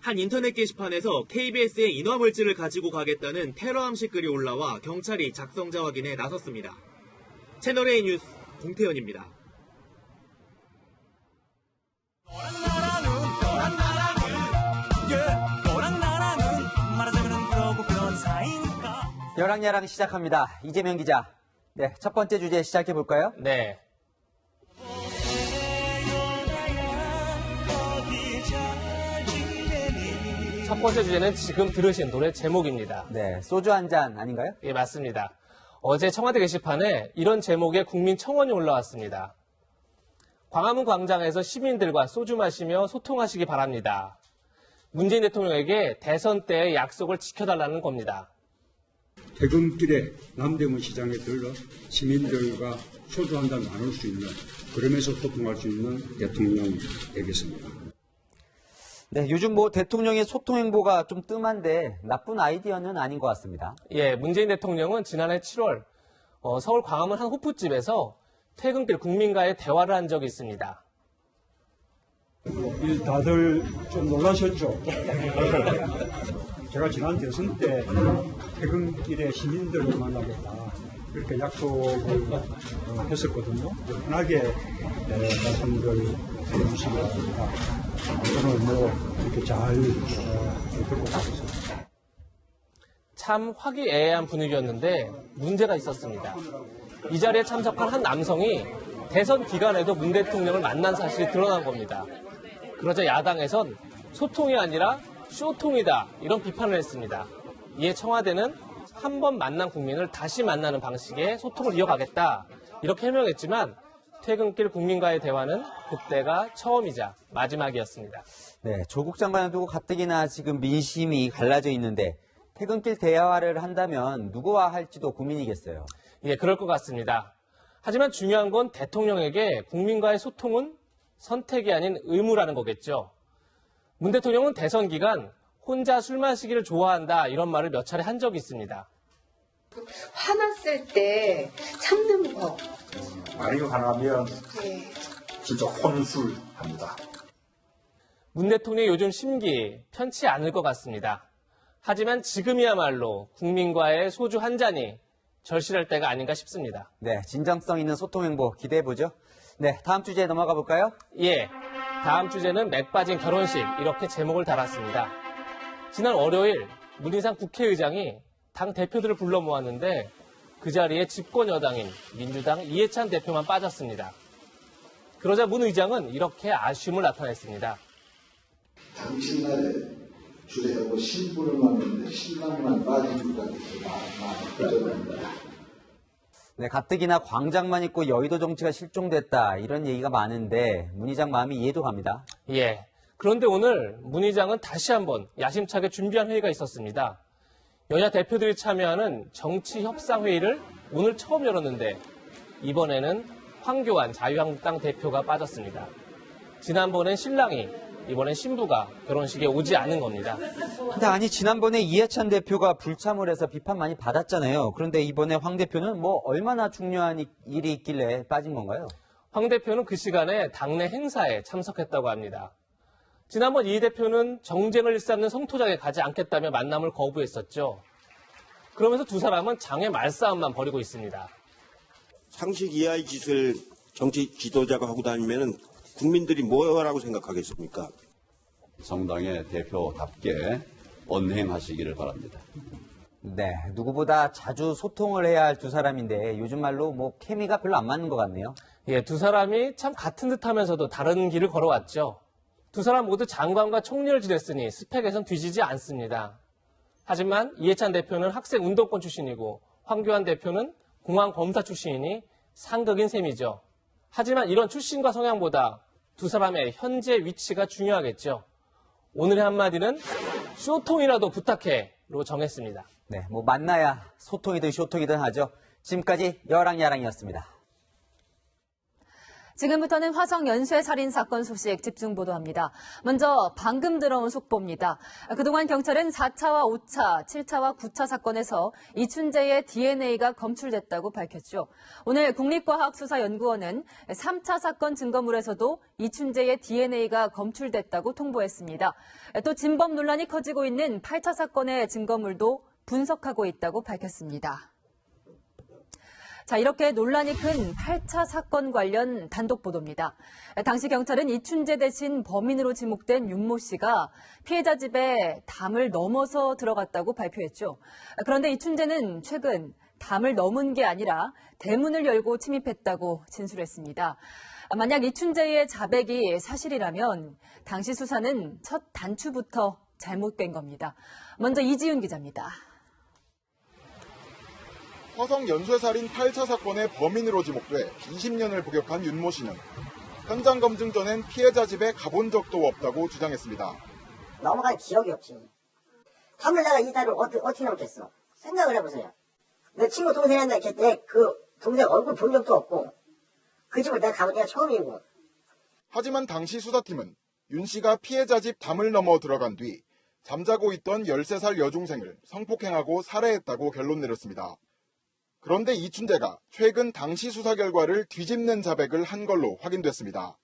한 인터넷 게시판에서 KBS의 인화물질을 가지고 가겠다는 테러 암시 글이 올라와 경찰이 작성자 확인에 나섰습니다. 채널A 뉴스 공태현입니다. 여랑야랑 시작합니다. 이재명 기자. 네, 첫 번째 주제 시작해 볼까요? 네. 첫 번째 주제는 지금 들으신 노래 제목입니다. 네, 소주 한 잔 아닌가요? 예, 맞습니다. 어제 청와대 게시판에 이런 제목의 국민청원이 올라왔습니다. 광화문 광장에서 시민들과 소주 마시며 소통하시기 바랍니다. 문재인 대통령에게 대선 때의 약속을 지켜달라는 겁니다. 퇴근길에 남대문 시장에 들러 시민들과 소주 한 잔 나눌 수 있는, 그러면서 소통할 수 있는 대통령이 되겠습니다. 네, 요즘 대통령의 소통 행보가 좀 뜸한데 나쁜 아이디어는 아닌 것 같습니다. 예, 문재인 대통령은 지난해 7월 서울 광화문 한 호프집에서 퇴근길 국민과의 대화를 한 적이 있습니다. 다들 좀 놀라셨죠? 제가 지난 대선 때 퇴근길에 시민들을 만나겠다 이렇게 약속을 했었거든요. 편하게 말씀들 해주시기 바랍니다. 저는 이렇게 잘 듣고 가겠습니다. 참 화기애애한 분위기였는데 문제가 있었습니다. 이 자리에 참석한 한 남성이 대선 기간에도 문 대통령을 만난 사실이 드러난 겁니다. 그러자 야당에선 소통이 아니라 쇼통이다 이런 비판을 했습니다. 이에 청와대는 한 번 만난 국민을 다시 만나는 방식의 소통을 이어가겠다 이렇게 해명했지만 퇴근길 국민과의 대화는 그때가 처음이자 마지막이었습니다. 네, 조국 장관을 두고 가뜩이나 지금 민심이 갈라져 있는데 퇴근길 대화를 한다면 누구와 할지도 고민이겠어요. 예, 그럴 것 같습니다. 하지만 중요한 건 대통령에게 국민과의 소통은 선택이 아닌 의무라는 거겠죠. 문 대통령은 대선 기간 혼자 술 마시기를 좋아한다 이런 말을 몇 차례 한 적이 있습니다. 화났을 때 참는 법. 말이 화나면 진짜 혼술합니다. 문 대통령의 요즘 심기 편치 않을 것 같습니다. 하지만 지금이야말로 국민과의 소주 한 잔이 절실할 때가 아닌가 싶습니다. 네, 진정성 있는 소통 행보 기대해보죠. 네, 다음 주제에 넘어가 볼까요? 예, 다음 주제는 맥 빠진 결혼식 이렇게 제목을 달았습니다. 지난 월요일 문희상 국회의장이 당 대표들을 불러 모았는데 그 자리에 집권 여당인 민주당 이해찬 대표만 빠졌습니다. 그러자 문 의장은 이렇게 아쉬움을 나타냈습니다. 당신날에 주례하고 신부를 만났는데 신랑만 빠진 것 같아서 많이 네, 가뜩이나 광장만 있고 여의도 정치가 실종됐다 이런 얘기가 많은데 문 의장 마음이 이해도 갑니다. 예, 그런데 오늘 문 의장은 다시 한번 야심차게 준비한 회의가 있었습니다. 여야 대표들이 참여하는 정치협상회의를 오늘 처음 열었는데 이번에는 황교안 자유한국당 대표가 빠졌습니다. 지난번엔 신랑이, 이번엔 신부가 결혼식에 오지 않은 겁니다. 근데 아니 지난번에 이해찬 대표가 불참을 해서 비판 많이 받았잖아요. 그런데 이번에 황 대표는 뭐 얼마나 중요한 일이 있길래 빠진 건가요? 황 대표는 그 시간에 당내 행사에 참석했다고 합니다. 지난번 이 대표는 정쟁을 일삼는 성토장에 가지 않겠다며 만남을 거부했었죠. 그러면서 두 사람은 장애 말싸움만 벌이고 있습니다. 상식 이하의 짓을 정치 지도자가 하고 다니면 국민들이 뭐라고 생각하겠습니까? 정당의 대표답게 언행하시기를 바랍니다. 네, 누구보다 자주 소통을 해야 할 두 사람인데 요즘 말로 뭐 케미가 별로 안 맞는 것 같네요. 예, 두 사람이 참 같은 듯 하면서도 다른 길을 걸어왔죠. 두 사람 모두 장관과 총리를 지냈으니 스펙에선 뒤지지 않습니다. 하지만 이해찬 대표는 학생 운동권 출신이고 황교안 대표는 공안검사 출신이니 상극인 셈이죠. 하지만 이런 출신과 성향보다 두 사람의 현재 위치가 중요하겠죠. 오늘의 한마디는 쇼통이라도 부탁해로 정했습니다. 네, 뭐 만나야 소통이든 쇼통이든 하죠. 지금까지 여랑야랑이었습니다. 지금부터는 화성 연쇄 살인 사건 소식 집중 보도합니다. 먼저 방금 들어온 속보입니다. 그동안 경찰은 4차와 5차, 7차와 9차 사건에서 이춘재의 DNA가 검출됐다고 밝혔죠. 오늘 국립과학수사연구원은 3차 사건 증거물에서도 이춘재의 DNA가 검출됐다고 통보했습니다. 또 진범 논란이 커지고 있는 8차 사건의 증거물도 분석하고 있다고 밝혔습니다. 자, 이렇게 논란이 큰 8차 사건 관련 단독 보도입니다. 당시 경찰은 이춘재 대신 범인으로 지목된 윤모 씨가 피해자 집에 담을 넘어서 들어갔다고 발표했죠. 그런데 이춘재는 최근 담을 넘은 게 아니라 대문을 열고 침입했다고 진술했습니다. 만약 이춘재의 자백이 사실이라면 당시 수사는 첫 단추부터 잘못된 겁니다. 먼저 이지훈 기자입니다. 화성 연쇄살인 8차 사건의 범인으로 지목돼 20년을 복역한 윤모 씨는 현장 검증 전엔 피해자 집에 가본 적도 없다고 주장했습니다. 넘어갈 기억이 없지. 담을 내가 이 달을 어떻게 넘겠어? 생각을 해보세요. 내 친구 동생한테 내 그 동생 얼굴 본 적도 없고 그 집을 내가 가본 데가 처음이고. 하지만 당시 수사팀은 윤 씨가 피해자 집 담을 넘어 들어간 뒤 잠자고 있던 13살 여중생을 성폭행하고 살해했다고 결론 내렸습니다. 그런데 이춘재가 최근 당시 수사 결과를 뒤집는 자백을 한 걸로 확인됐습니다.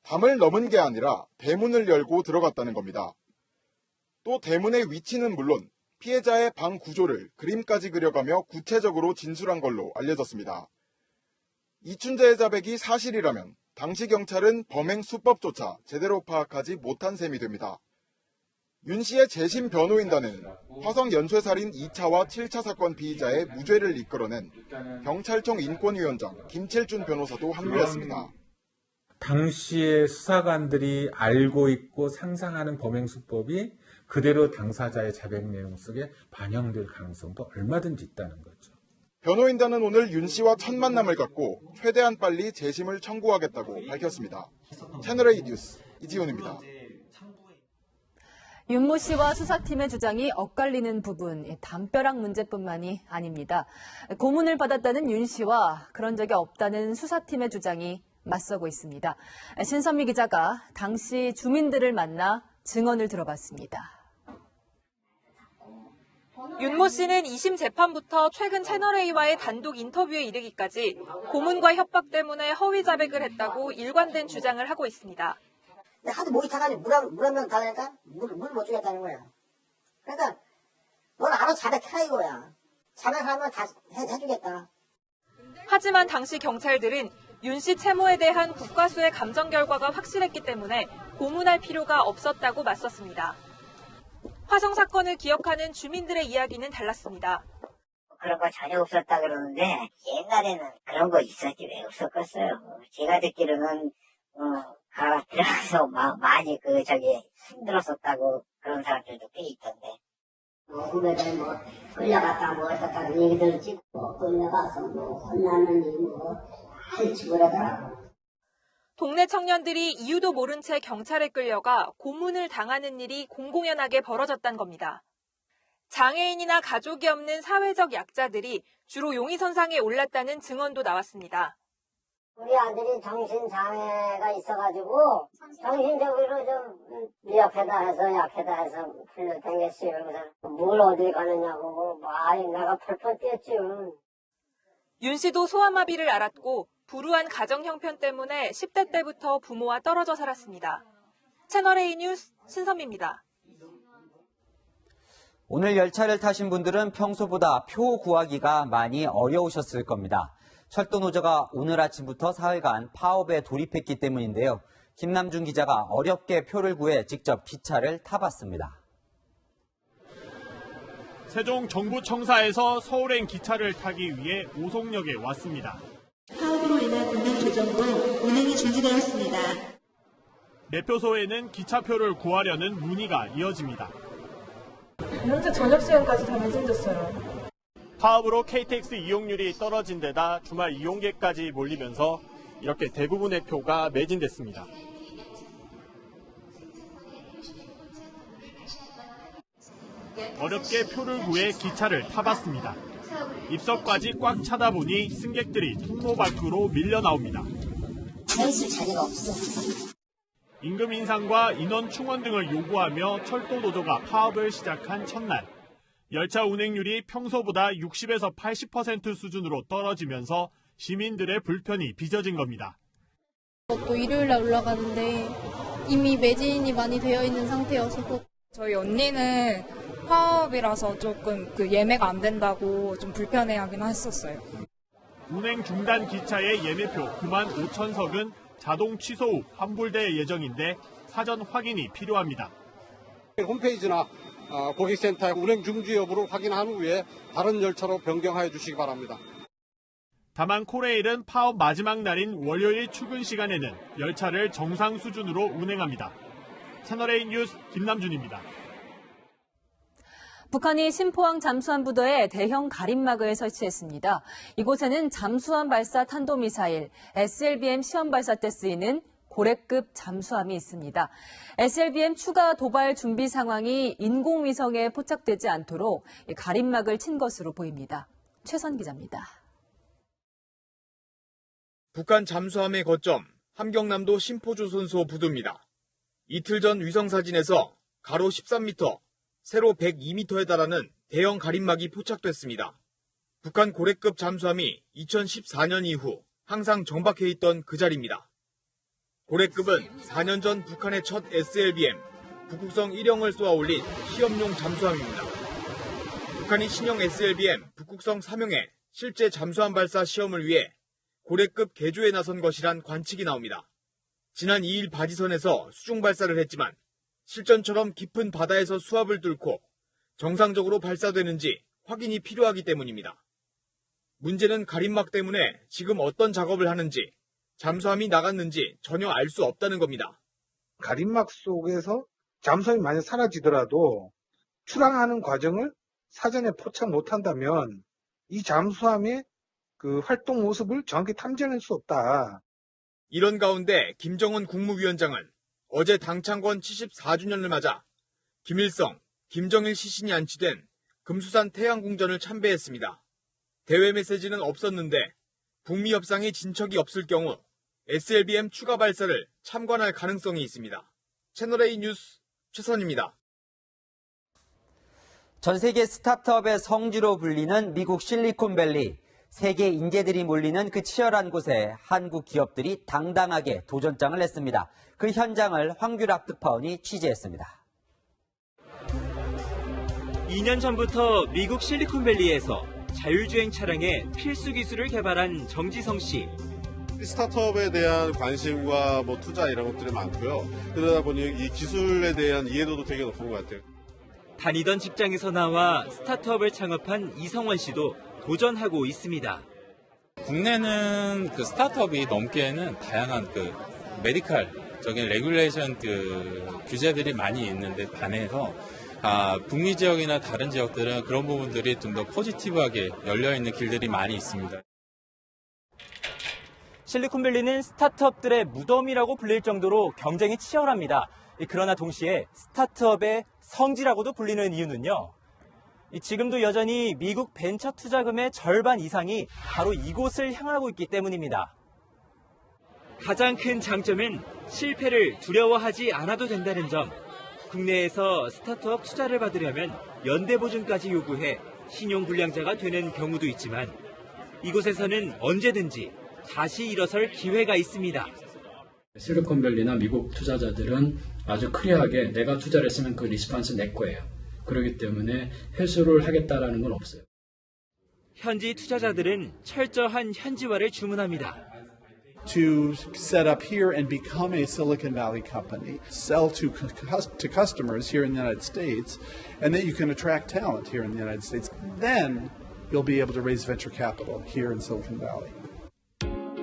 담을 넘은 게 아니라 대문을 열고 들어갔다는 겁니다. 또 대문의 위치는 물론 피해자의 방 구조를 그림까지 그려가며 구체적으로 진술한 걸로 알려졌습니다. 이춘재의 자백이 사실이라면 당시 경찰은 범행 수법조차 제대로 파악하지 못한 셈이 됩니다. 윤 씨의 재심 변호인단은 화성 연쇄살인 2차와 7차 사건 피의자의 무죄를 이끌어낸 경찰청 인권위원장 김칠준 변호사도 합류했습니다. 당시의 수사관들이 알고 있고 상상하는 범행 수법이 그대로 당사자의 자백 내용 속에 반영될 가능성도 얼마든지 있다는 거죠. 변호인단은 오늘 윤 씨와 첫 만남을 갖고 최대한 빨리 재심을 청구하겠다고 밝혔습니다. 채널A 뉴스 이지훈입니다. 윤모 씨와 수사팀의 주장이 엇갈리는 부분, 담벼락 문제뿐만이 아닙니다. 고문을 받았다는 윤 씨와 그런 적이 없다는 수사팀의 주장이 맞서고 있습니다. 신선미 기자가 당시 주민들을 만나 증언을 들어봤습니다. 윤모 씨는 2심 재판부터 최근 채널A와의 단독 인터뷰에 이르기까지 고문과 협박 때문에 허위 자백을 했다고 일관된 주장을 하고 있습니다. 하도 목이 타가지고 물 한 병 달라니까 물을 못 주겠다는 거야. 그러니까 넌 알아서 자백해라 이거야. 자백하면 다 해주겠다. 하지만 당시 경찰들은 윤 씨 채모에 대한 국과수의 감정 결과가 확실했기 때문에 고문할 필요가 없었다고 맞섰습니다. 화성 사건을 기억하는 주민들의 이야기는 달랐습니다. 그런 거 전혀 없었다 그러는데 옛날에는 그런 거 있었지 왜 없었겠어요. 제가 듣기로는 가라 들어가서 많이 힘들었었다고 그런 사람들도 꽤 있던데. 후배들 끌려갔다 어떻다 그런 얘기들 찍고 끌려가서 혼나는 일 할지 그러더라고. 동네 청년들이 이유도 모른 채 경찰에 끌려가 고문을 당하는 일이 공공연하게 벌어졌다는 겁니다. 장애인이나 가족이 없는 사회적 약자들이 주로 용의선상에 올랐다는 증언도 나왔습니다. 우리 아들이 정신장애가 있어가지고 정신적으로 좀 미약하다 해서 약하다 해서 불러당겼어요. 그래서 뭘 어디 가느냐고 내가 펄펄 뛰었지. 윤 씨도 소아마비를 앓았고 불우한 가정 형편 때문에 10대 때부터 부모와 떨어져 살았습니다. 채널A 뉴스 신선미입니다. 오늘 열차를 타신 분들은 평소보다 표 구하기가 많이 어려우셨을 겁니다. 철도 노조가 오늘 아침부터 사흘간 파업에 돌입했기 때문인데요. 김남준 기자가 어렵게 표를 구해 직접 기차를 타봤습니다. 세종 정부청사에서 서울행 기차를 타기 위해 오송역에 왔습니다. 파업으로 인한 운행 조정으로 운행이 중지되었습니다. 매표소에는 기차표를 구하려는 문의가 이어집니다. 현재 저녁 시간까지 다 매진됐어요. 파업으로 KTX 이용률이 떨어진 데다 주말 이용객까지 몰리면서 이렇게 대부분의 표가 매진됐습니다. 어렵게 표를 구해 기차를 타봤습니다. 입석까지 꽉 차다 보니 승객들이 통로 밖으로 밀려 나옵니다. 있을 자리가 없어. 임금 인상과 인원 충원 등을 요구하며 철도 노조가 파업을 시작한 첫날. 열차 운행률이 평소보다 60에서 80% 수준으로 떨어지면서 시민들의 불편이 빚어진 겁니다. 또 일요일날 올라가는데 이미 매진이 많이 되어 있는 상태여서 저희 언니는 파업이라서 조금 예매가 안 된다고 좀 불편해하긴 했었어요. 운행 중단 기차의 예매표 9만 5천 석은 자동 취소 후 환불될 예정인데 사전 확인이 필요합니다. 홈페이지나 고객센터의 운행 중지 여부를 확인한 후에 다른 열차로 변경하여 주시기 바랍니다. 다만 코레일은 파업 마지막 날인 월요일 출근 시간에는 열차를 정상 수준으로 운행합니다. 채널A 뉴스 김남준입니다. 북한이 신포항 잠수함 부도에 대형 가림막을 설치했습니다. 이곳에는 잠수함 발사 탄도미사일 SLBM 시험 발사 때 쓰이는 고래급 잠수함이 있습니다. SLBM 추가 도발 준비 상황이 인공위성에 포착되지 않도록 가림막을 친 것으로 보입니다. 최선 기자입니다. 북한 잠수함의 거점 함경남도 신포조선소 부두입니다. 이틀 전 위성사진에서 가로 13m, 세로 102m에 달하는 대형 가림막이 포착됐습니다. 북한 고래급 잠수함이 2014년 이후 항상 정박해 있던 그 자리입니다. 고래급은 4년 전 북한의 첫 SLBM, 북극성 1형을 쏘아 올린 시험용 잠수함입니다. 북한이 신형 SLBM 북극성 3형의 실제 잠수함 발사 시험을 위해 고래급 개조에 나선 것이란 관측이 나옵니다. 지난 2일 바지선에서 수중 발사를 했지만 실전처럼 깊은 바다에서 수압을 뚫고 정상적으로 발사되는지 확인이 필요하기 때문입니다. 문제는 가림막 때문에 지금 어떤 작업을 하는지, 잠수함이 나갔는지 전혀 알 수 없다는 겁니다. 가림막 속에서 잠수함이 만약 사라지더라도 출항하는 과정을 사전에 포착 못한다면 이 잠수함의 그 활동 모습을 정확히 탐지할 수 없다. 이런 가운데 김정은 국무위원장은 어제 당창건 74주년을 맞아 김일성, 김정일 시신이 안치된 금수산 태양궁전을 참배했습니다. 대외 메시지는 없었는데 북미 협상에 진척이 없을 경우 SLBM 추가 발사를 참관할 가능성이 있습니다. 채널A 뉴스 최선입니다. 전 세계 스타트업의 성지로 불리는 미국 실리콘밸리. 세계 인재들이 몰리는 그 치열한 곳에 한국 기업들이 당당하게 도전장을 냈습니다. 그 현장을 황규락 특파원이 취재했습니다. 2년 전부터 미국 실리콘밸리에서 자율주행 차량의 필수 기술을 개발한 정지성 씨. 스타트업에 대한 관심과 투자 이런 것들이 많고요. 그러다 보니 이 기술에 대한 이해도도 되게 높은 것 같아요. 다니던 직장에서 나와 스타트업을 창업한 이성원 씨도 도전하고 있습니다. 국내는 그 스타트업이 넘기에는 다양한 그 메디컬적인 레귤레이션 규제들이 많이 있는데 반해서 북미 지역이나 다른 지역들은 그런 부분들이 좀 더 포지티브하게 열려있는 길들이 많이 있습니다. 실리콘밸리는 스타트업들의 무덤이라고 불릴 정도로 경쟁이 치열합니다. 그러나 동시에 스타트업의 성지라고도 불리는 이유는요. 지금도 여전히 미국 벤처 투자금의 절반 이상이 바로 이곳을 향하고 있기 때문입니다. 가장 큰 장점은 실패를 두려워하지 않아도 된다는 점. 국내에서 스타트업 투자를 받으려면 연대보증까지 요구해 신용불량자가 되는 경우도 있지만 이곳에서는 언제든지 다시 일어설 기회가 있습니다. 실리콘밸리나 미국 투자자들은 아주 클리어하게 내가 투자를 했으면 그 리스폰스 내 거예요. 그렇기 때문에 회수를 하겠다라는 건 없어요. 현지 투자자들은 철저한 현지화를 주문합니다. To set up here and become a Silicon Valley company, sell to customers here in the United States, and that you can attract talent here in the United States. Then you'll be able to raise venture capital here in Silicon Valley.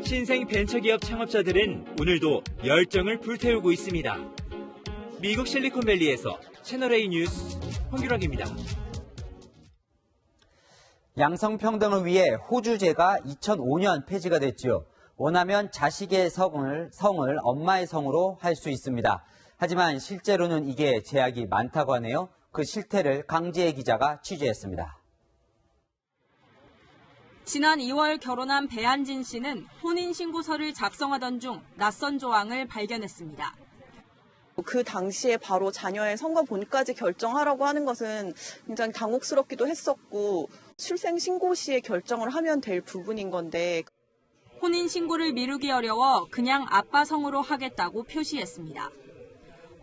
신생 벤처기업 창업자들은 오늘도 열정을 불태우고 있습니다. 미국 실리콘밸리에서 채널A 뉴스 황규락입니다. 양성평등을 위해 호주제가 2005년 폐지가 됐지요. 원하면 자식의 성을 엄마의 성으로 할 수 있습니다. 하지만 실제로는 이게 제약이 많다고 하네요. 그 실태를 강지혜 기자가 취재했습니다. 지난 2월 결혼한 배한진 씨는 혼인신고서를 작성하던 중 낯선 조항을 발견했습니다. 그 당시에 바로 자녀의 성과 본까지 결정하라고 하는 것은 굉장히 당혹스럽기도 했었고 출생신고 시에 결정을 하면 될 부분인 건데 혼인신고를 미루기 어려워 그냥 아빠 성으로 하겠다고 표시했습니다.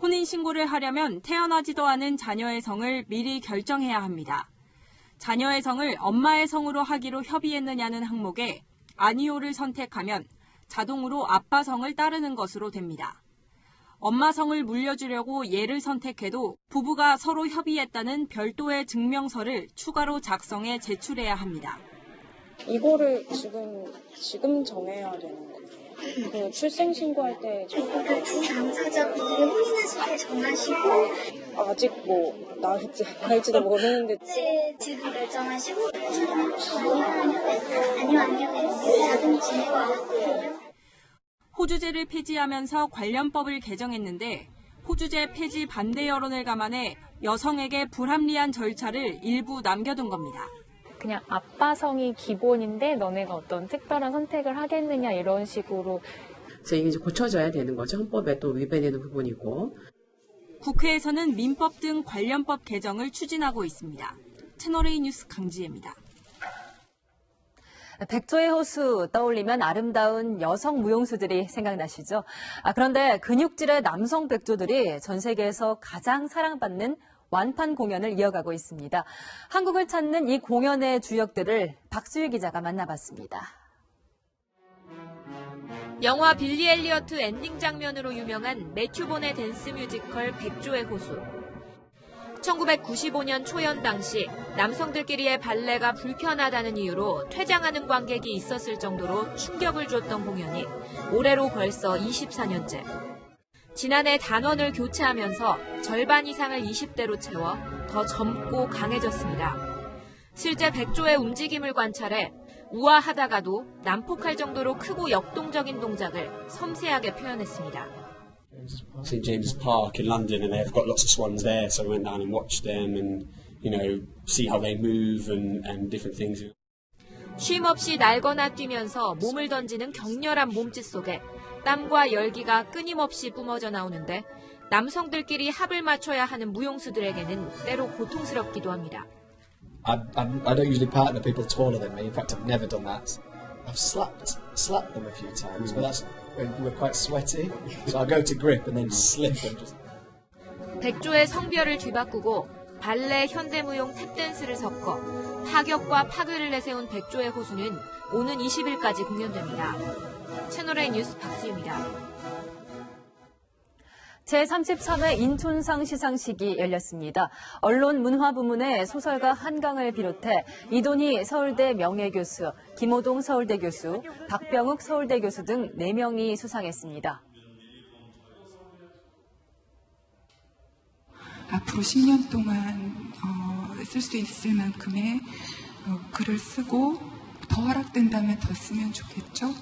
혼인신고를 하려면 태어나지도 않은 자녀의 성을 미리 결정해야 합니다. 자녀의 성을 엄마의 성으로 하기로 협의했느냐는 항목에 아니오를 선택하면 자동으로 아빠 성을 따르는 것으로 됩니다. 엄마 성을 물려주려고 얘를 선택해도 부부가 서로 협의했다는 별도의 증명서를 추가로 작성해 제출해야 합니다. 이거를 지금 정해야 되는 거예요. 그 출생신고할 때 이거를 두 당사자분들이 혼인하실 때 정하시고 아직 나일지도 모르는데 지금 결정하시고 아니요 자동 진행하고요. 호주제를 폐지하면서 관련법을 개정했는데 호주제 폐지 반대 여론을 감안해 여성에게 불합리한 절차를 일부 남겨둔 겁니다. 그냥 아빠 성이 기본인데 너네가 어떤 특별한 선택을 하겠느냐 이런 식으로 이게 이제 고쳐져야 되는 거죠. 헌법에 또 위배되는 부분이고. 국회에서는 민법 등 관련법 개정을 추진하고 있습니다. 채널A 뉴스 강지혜입니다. 백조의 호수 떠올리면 아름다운 여성 무용수들이 생각나시죠? 그런데 근육질의 남성 백조들이 전 세계에서 가장 사랑받는 완판 공연을 이어가고 있습니다. 한국을 찾는 이 공연의 주역들을 박수희 기자가 만나봤습니다. 영화 빌리 엘리어트 엔딩 장면으로 유명한 매튜 본의 댄스 뮤지컬 백조의 호수. 1995년 초연 당시 남성들끼리의 발레가 불편하다는 이유로 퇴장하는 관객이 있었을 정도로 충격을 줬던 공연이 올해로 벌써 24년째. 지난해 단원을 교체하면서 절반 이상을 20대로 채워 더 젊고 강해졌습니다. 실제 백조의 움직임을 관찰해 우아하다가도 난폭할 정도로 크고 역동적인 동작을 섬세하게 표현했습니다. St James's Park in London, and they've got lots of swans there, so I went down and watched them, and see how they move and different things. 쉼 없이 날거나 뛰면서 몸을 던지는 격렬한 몸짓 속에 땀과 열기가 끊임없이 뿜어져 나오는데 남성들끼리 합을 맞춰야 하는 무용수들에게는 때로 고통스럽기도 합니다. I don't usually partner people taller than me. In fact, I've never done that. I've slapped them a few times, but that's when we're quite sweaty. So I go to grip and then slip and just. 백조의 성별을 뒤바꾸고 발레, 현대무용, 탭댄스를 섞어 파격과 파괴를 내세운 백조의 호수는 오는 20일까지 공연됩니다. 채널A 뉴스 박수입니다. 제33회 인촌상 시상식이 열렸습니다. 언론문화부문의 소설가 한강을 비롯해 이돈희 서울대 명예교수, 김호동 서울대 교수, 박병욱 서울대 교수 등 4명이 수상했습니다. 앞으로 10년 동안 쓸 수 있을 만큼의 글을 쓰고 더 허락된다면 더 쓰면 좋겠죠.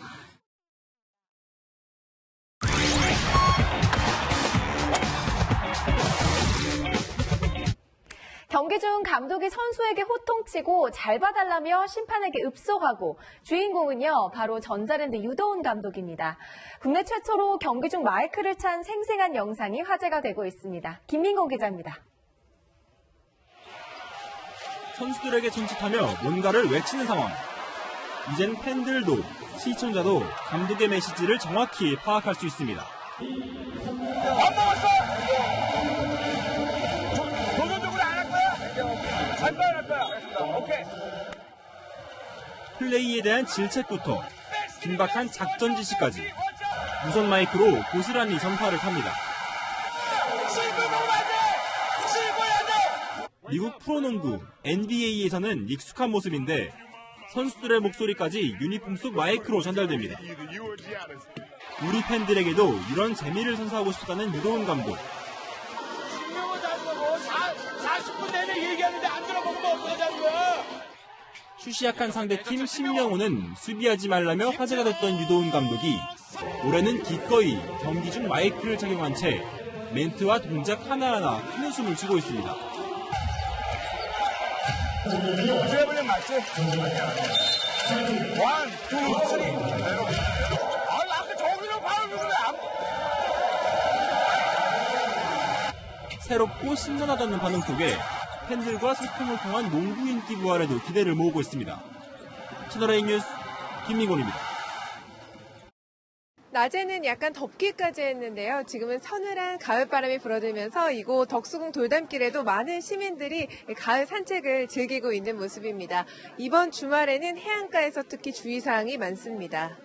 경기 중 감독이 선수에게 호통치고 잘 봐달라며 심판에게 읍소하고 주인공은요 바로 전자랜드 유도훈 감독입니다. 국내 최초로 경기 중 마이크를 찬 생생한 영상이 화제가 되고 있습니다. 김민곤 기자입니다. 선수들에게 손짓하며 뭔가를 외치는 상황. 이젠 팬들도 시청자도 감독의 메시지를 정확히 파악할 수 있습니다. 플레이에 대한 질책부터 긴박한 작전 지시까지 무선 마이크로 고스란히 전파를 탑니다. 미국 프로농구 NBA에서는 익숙한 모습인데 선수들의 목소리까지 유니폼 속 마이크로 전달됩니다. 우리 팬들에게도 이런 재미를 선사하고 싶다는 유도훈 감독. 40분 내내 얘기하는데 안 들어보면 어떡하자는 거야? 휴시약한 상대팀 신명호는 수비하지 말라며 화제가 됐던 유도훈 감독이 올해는 기꺼이 경기 중 마이크를 착용한 채 멘트와 동작 하나하나 큰 웃음을 주고 있습니다. 드래블링 맞지? 1, 2, 3. 앞에 저기로 바로 누르래. 새롭고 신선하다는 반응 속에 팬들과 소통을 통한 농구 인기 부활에도 기대를 모으고 있습니다. 채널A 뉴스 김민곤입니다. 낮에는 약간 덥기까지 했는데요. 지금은 서늘한 가을바람이 불어들면서 이곳 덕수궁 돌담길에도 많은 시민들이 가을 산책을 즐기고 있는 모습입니다. 이번 주말에는 해안가에서 특히 주의사항이 많습니다.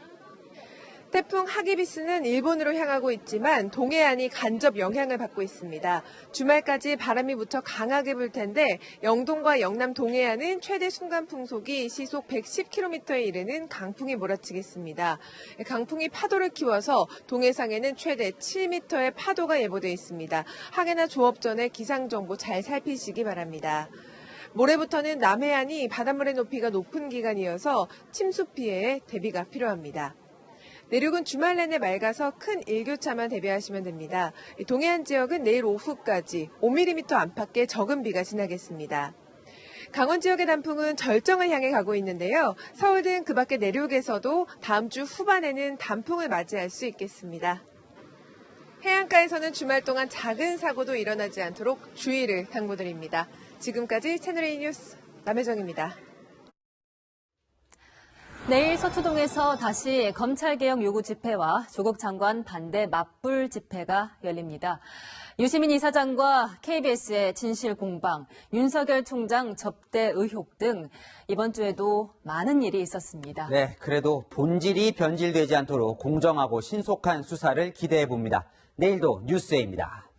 태풍 하기비스는 일본으로 향하고 있지만 동해안이 간접 영향을 받고 있습니다. 주말까지 바람이 무척 강하게 불 텐데 영동과 영남 동해안은 최대 순간 풍속이 시속 110km에 이르는 강풍이 몰아치겠습니다. 강풍이 파도를 키워서 동해상에는 최대 7m의 파도가 예보돼 있습니다. 항해나 조업 전에 기상정보 잘 살피시기 바랍니다. 모레부터는 남해안이 바닷물의 높이가 높은 기간이어서 침수 피해에 대비가 필요합니다. 내륙은 주말 내내 맑아서 큰 일교차만 대비하시면 됩니다. 동해안 지역은 내일 오후까지 5mm 안팎의 적은 비가 지나겠습니다. 강원 지역의 단풍은 절정을 향해 가고 있는데요. 서울 등 그 밖의 내륙에서도 다음 주 후반에는 단풍을 맞이할 수 있겠습니다. 해안가에서는 주말 동안 작은 사고도 일어나지 않도록 주의를 당부드립니다. 지금까지 채널A 뉴스 남혜정입니다. 내일 서초동에서 다시 검찰개혁 요구 집회와 조국 장관 반대 맞불 집회가 열립니다. 유시민 이사장과 KBS의 진실공방, 윤석열 총장 접대 의혹 등 이번 주에도 많은 일이 있었습니다. 네, 그래도 본질이 변질되지 않도록 공정하고 신속한 수사를 기대해 봅니다. 내일도 뉴스에입니다.